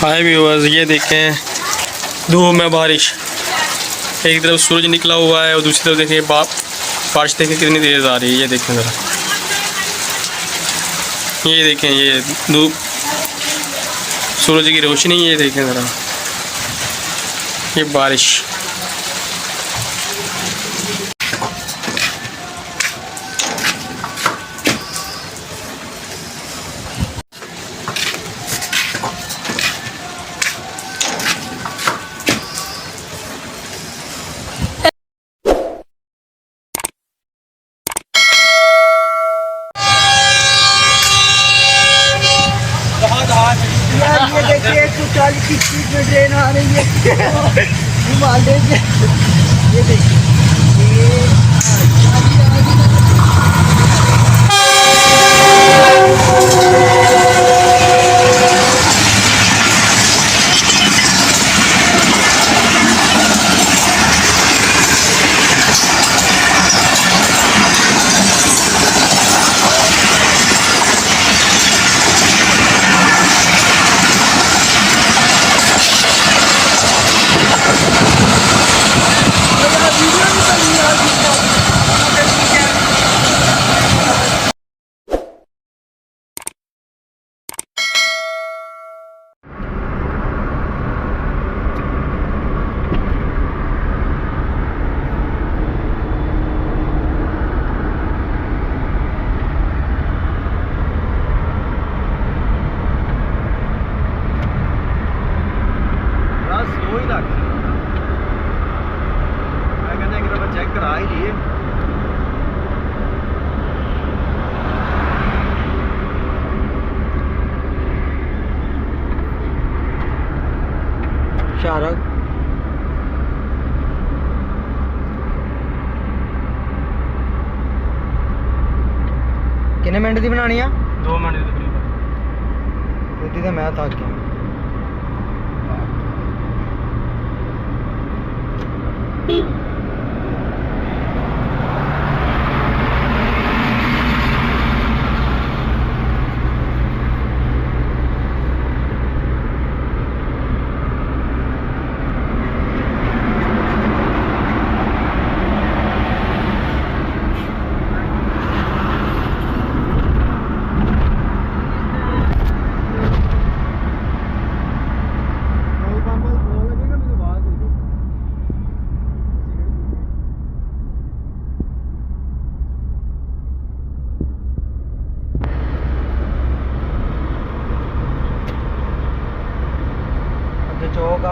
हाय viewers, ये देखें धूप में बारिश। एक तरफ सूरज निकला हुआ है और दूसरी तरफ देखें बारिश देखें कितनी तेज़ आ रही है। ये देखें ज़रा, ये देखें, ये धूप सूरज की रोशनी, ये देखें ज़रा, ये बारिश। यार ये देखिए 140 की स्पीड में ट्रेन आ रही है हिमालय से। ये देखिए चेक करा ही लिए। शारक कितने मिनट की बनानी है? 2 मिनट खुद ही तो मैं थक गया। चौक